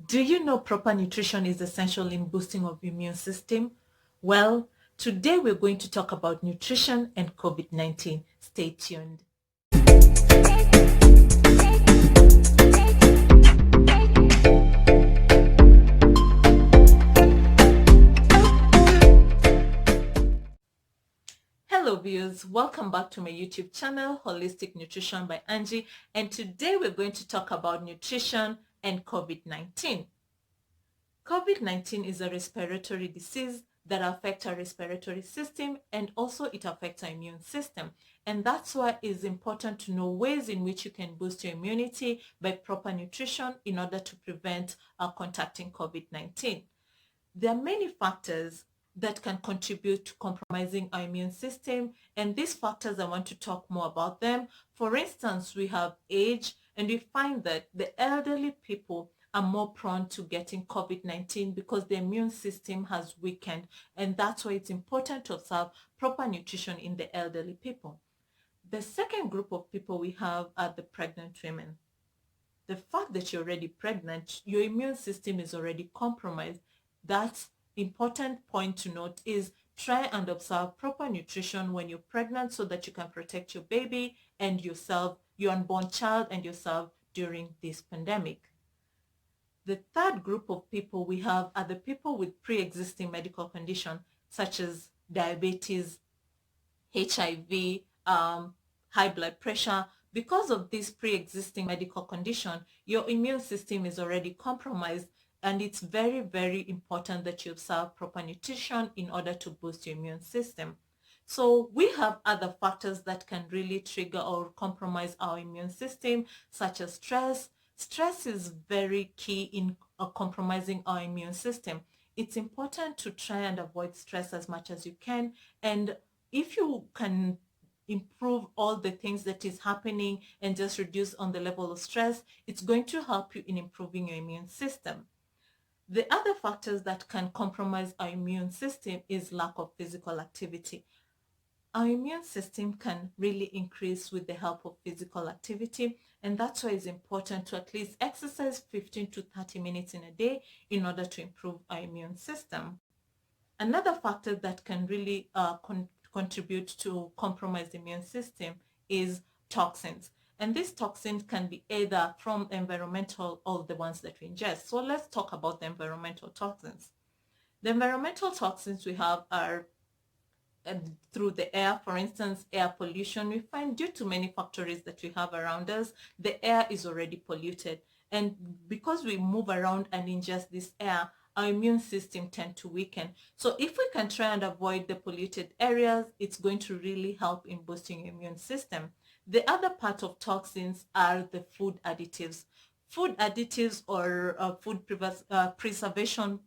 Do you know proper nutrition is essential in boosting of immune system? Well, today we're going to talk about nutrition and COVID-19. Stay tuned. Hello viewers, welcome back to my YouTube channel, Holistic Nutrition by Angie, and today we're going to talk about nutrition and COVID-19. COVID-19 is a respiratory disease that affects our respiratory system, and also it affects our immune system. And that's why it's important to know ways in which you can boost your immunity by proper nutrition in order to prevent contacting COVID-19. There are many factors that can contribute to compromising our immune system, and these factors I want to talk more about them. For instance, we have age, and we find that the elderly people are more prone to getting COVID-19 because the immune system has weakened, and that's why it's important to observe proper nutrition in the elderly people. The second group of people we have are the pregnant women. The fact that you're already pregnant, your immune system is already compromised. That's important point to note is try and observe proper nutrition when you're pregnant so that you can protect your baby and yourself, your unborn child and yourself during this pandemic. The third group of people we have are the people with pre-existing medical condition such as diabetes, HIV, high blood pressure. Because of this pre-existing medical condition, your immune system is already compromised, and it's very, very important that you observe proper nutrition in order to boost your immune system. So we have other factors that can really trigger or compromise our immune system, such as stress. Stress is very key in compromising our immune system. It's important to try and avoid stress as much as you can. And if you can improve all the things that is happening and just reduce on the level of stress, it's going to help you in improving your immune system. The other factors that can compromise our immune system is lack of physical activity. Our immune system can really increase with the help of physical activity, and that's why it's important to at least exercise 15 to 30 minutes in a day in order to improve our immune system. Another factor that can really contribute to compromise the immune system is toxins. And these toxins can be either from environmental or the ones that we ingest. So let's talk about the environmental toxins. The environmental toxins we have are through the air. For instance, air pollution. We find due to many factories that we have around us, the air is already polluted. And because we move around and ingest this air, our immune system tend to weaken. So if we can try and avoid the polluted areas, it's going to really help in boosting your immune system. The other part of toxins are the food additives. Food additives or food preservation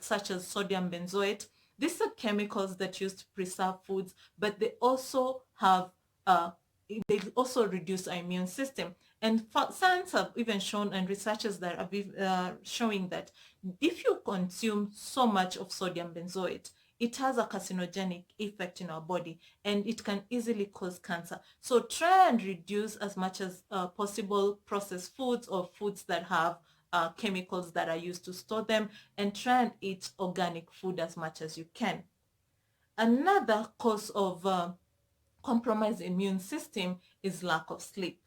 such as sodium benzoate. These are chemicals that used to preserve foods, but they also have they also reduce our immune system. And science have even shown, and researchers that are showing that if you consume so much of sodium benzoate, it has a carcinogenic effect in our body, and it can easily cause cancer. So try and reduce as much as possible processed foods or foods that have chemicals that are used to store them, and try and eat organic food as much as you can. Another cause of compromised immune system is lack of sleep.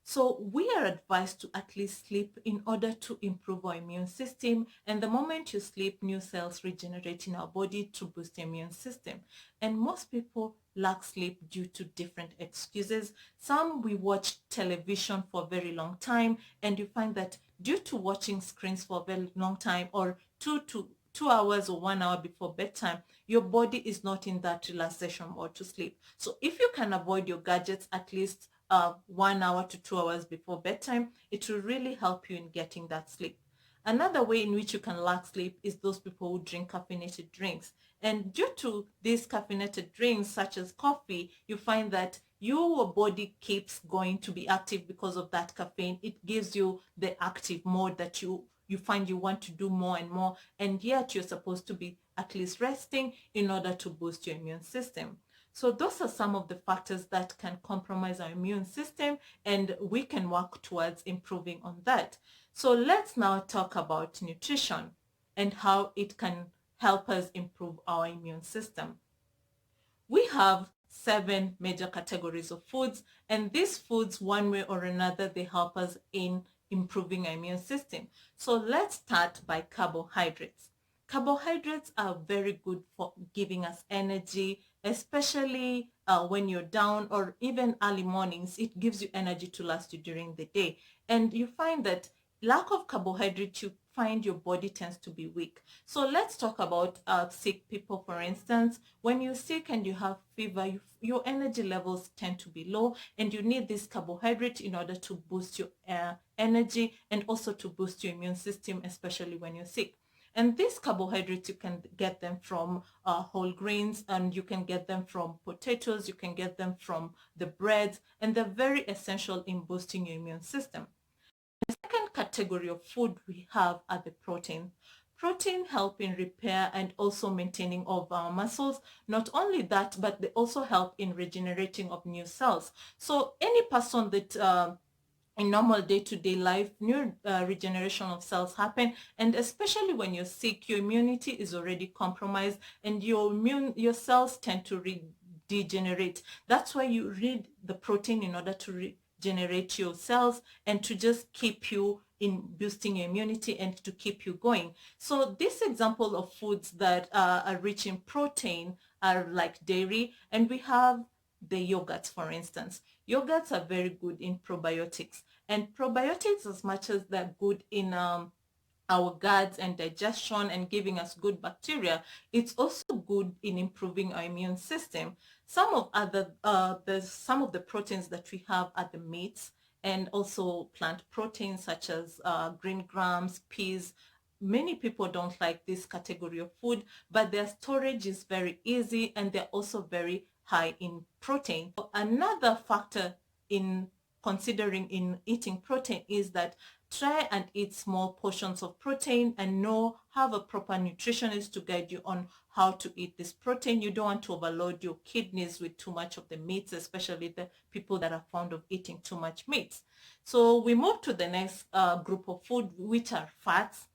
So we are advised to at least sleep in order to improve our immune system. And the moment you sleep, new cells regenerate in our body to boost the immune system. And most people lack sleep due to different excuses. Some we watch television for a very long time, and you find that due to watching screens for a very long time, or 2 hours or 1 hour before bedtime, your body is not in that relaxation mode to sleep. So if you can avoid your gadgets at least 1 hour to 2 hours before bedtime, it will really help you in getting that sleep. Another way in which you can lack sleep is those people who drink caffeinated drinks. And due to these caffeinated drinks, such as coffee, you find that your body keeps going to be active because of that caffeine. It gives you the active mode that you find you want to do more and more, and yet you're supposed to be at least resting in order to boost your immune system. So those are some of the factors that can compromise our immune system, and we can work towards improving on that. So let's now talk about nutrition and how it can help us improve our immune system. We have 7 major categories of foods, and these foods, one way or another, they help us in improving our immune system. So let's start by carbohydrates. Carbohydrates are very good for giving us energy, especially when you're down or even early mornings. It gives you energy to last you during the day. And you find that lack of carbohydrate, you find your body tends to be weak. So let's talk about sick people, for instance. When you're sick and you have fever, your energy levels tend to be low, and you need this carbohydrate in order to boost your energy and also to boost your immune system, especially when you're sick. And these carbohydrates, you can get them from whole grains, and you can get them from potatoes, you can get them from the breads, and they're very essential in boosting your immune system. The second category of food we have are the protein. Protein help in repair and also maintaining of our muscles. Not only that, but they also help in regenerating of new cells. So any person that in normal day-to-day life, new regeneration of cells happen, and especially when you're sick, your immunity is already compromised, and your cells tend to degenerate. That's why you need the protein in order to regenerate your cells and to just keep you in boosting your immunity and to keep you going. So this example of foods that are rich in protein are like dairy, and we have the yogurts, for instance. Yogurts are very good in probiotics, and probiotics, as much as they're good in our guts and digestion and giving us good bacteria, it's also good in improving our immune system. Some of the proteins that we have are the meats and also plant proteins such as green grams, peas. Many people don't like this category of food, but their storage is very easy and they're also very high in protein. Another factor in considering in eating protein is that try and eat small portions of protein and have a proper nutritionist to guide you on how to eat this protein. You don't want to overload your kidneys with too much of the meats, especially the people that are fond of eating too much meat. So we move to the next group of food, which are fats.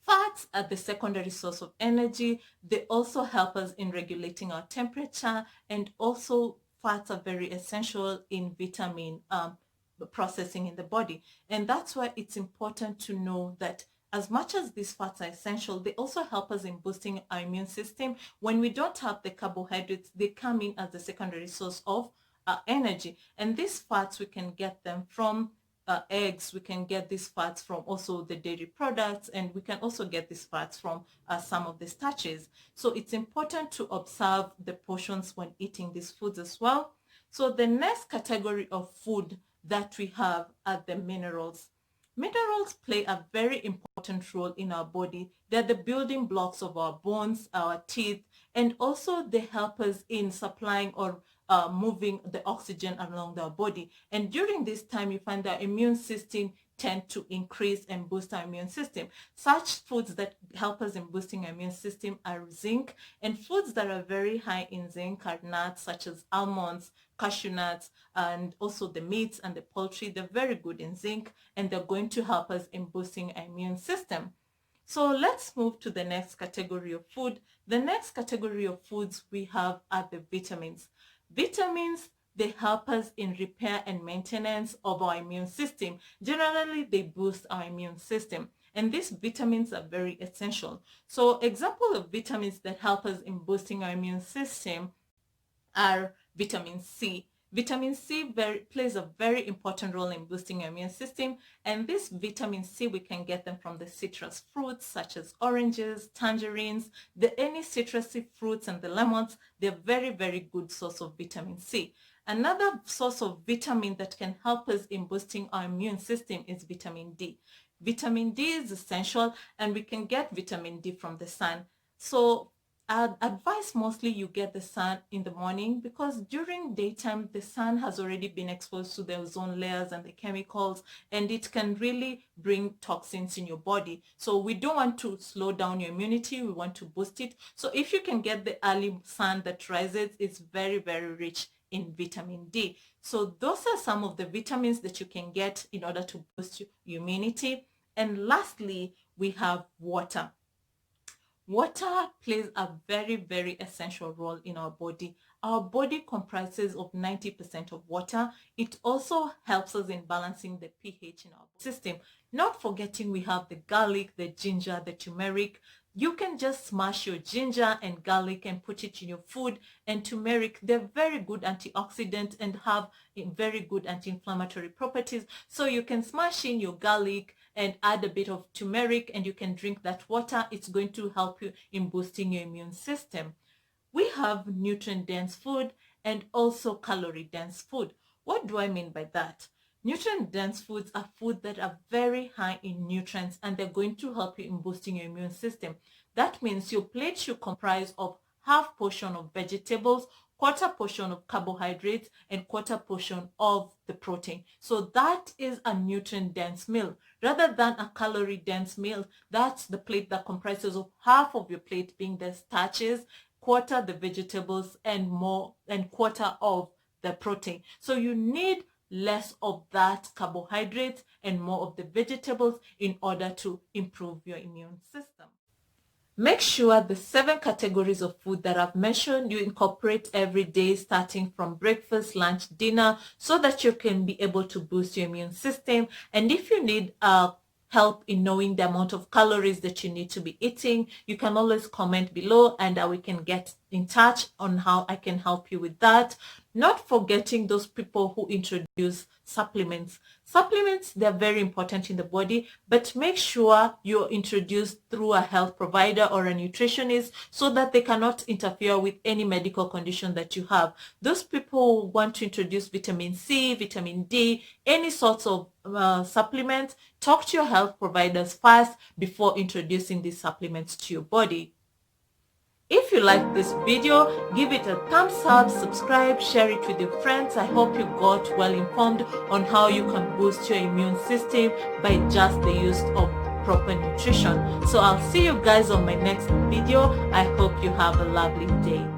Fats are the secondary source of energy. They also help us in regulating our temperature, and also fats are very essential in vitamin processing in the body. And that's why it's important to know that as much as these fats are essential, they also help us in boosting our immune system. When we don't have the carbohydrates, they come in as the secondary source of energy. And these fats, we can get them from eggs, we can get these fats from also the dairy products, and we can also get these fats from some of the starches. So it's important to observe the portions when eating these foods as well. So the next category of food that we have are the minerals. Minerals play a very important role in our body. They're the building blocks of our bones, our teeth, and also they help us in supplying or moving the oxygen along our body. And during this time, you find that immune system tend to increase and boost our immune system. Such foods that help us in boosting our immune system are zinc, and foods that are very high in zinc are nuts such as almonds, cashew nuts, and also the meats and the poultry. They're very good in zinc, and they're going to help us in boosting our immune system. So let's move to the next category of food. The next category of foods we have are the vitamins. Vitamins, they help us in repair and maintenance of our immune system. Generally, they boost our immune system. And these vitamins are very essential. So example of vitamins that help us in boosting our immune system are vitamin C. Vitamin C plays a very important role in boosting our immune system, and this vitamin C, we can get them from the citrus fruits such as oranges, tangerines, any citrusy fruits and the lemons. They're very, very good source of vitamin C. Another source of vitamin that can help us in boosting our immune system is vitamin D. Vitamin D is essential, and we can get vitamin D from the sun. So I'd advise mostly you get the sun in the morning, because during daytime the sun has already been exposed to the ozone layers and the chemicals, and it can really bring toxins in your body. So we don't want to slow down your immunity, we want to boost it. So if you can get the early sun that rises, it's very, very rich in vitamin D. So those are some of the vitamins that you can get in order to boost your immunity. And lastly, we have water. Water plays a very, very essential role in our body. Our body comprises of 90% of water. It also helps us in balancing the pH in our system. Not forgetting we have the garlic, the ginger, the turmeric. You can just smash your ginger and garlic and put it in your food. And turmeric, they're very good antioxidants and have very good anti-inflammatory properties. So you can smash in your garlic and add a bit of turmeric and you can drink that water. It's going to help you in boosting your immune system. We have nutrient-dense food and also calorie-dense food. What do I mean by that? Nutrient-dense foods are food that are very high in nutrients and they're going to help you in boosting your immune system. That means your plate should comprise of half portion of vegetables, quarter portion of carbohydrates, and quarter portion of the protein. So that is a nutrient-dense meal. Rather than a calorie-dense meal, that's the plate that comprises of half of your plate being the starches, quarter the vegetables, and quarter of the protein. So you need less of that carbohydrates and more of the vegetables in order to improve your immune system. Make sure the 7 categories of food that I've mentioned you incorporate every day starting from breakfast, lunch, dinner so that you can be able to boost your immune system. And if you need help in knowing the amount of calories that you need to be eating, you can always comment below and we can get in touch on how I can help you with that. Not forgetting those people who introduce supplements. Supplements, they're very important in the body, but make sure you're introduced through a health provider or a nutritionist so that they cannot interfere with any medical condition that you have. Those people who want to introduce vitamin C, vitamin D, any sorts of supplements, talk to your health providers first before introducing these supplements to your body. If you like this video, give it a thumbs up, subscribe, share it with your friends. I hope you got well informed on how you can boost your immune system by just the use of proper nutrition. So I'll see you guys on my next video. I hope you have a lovely day.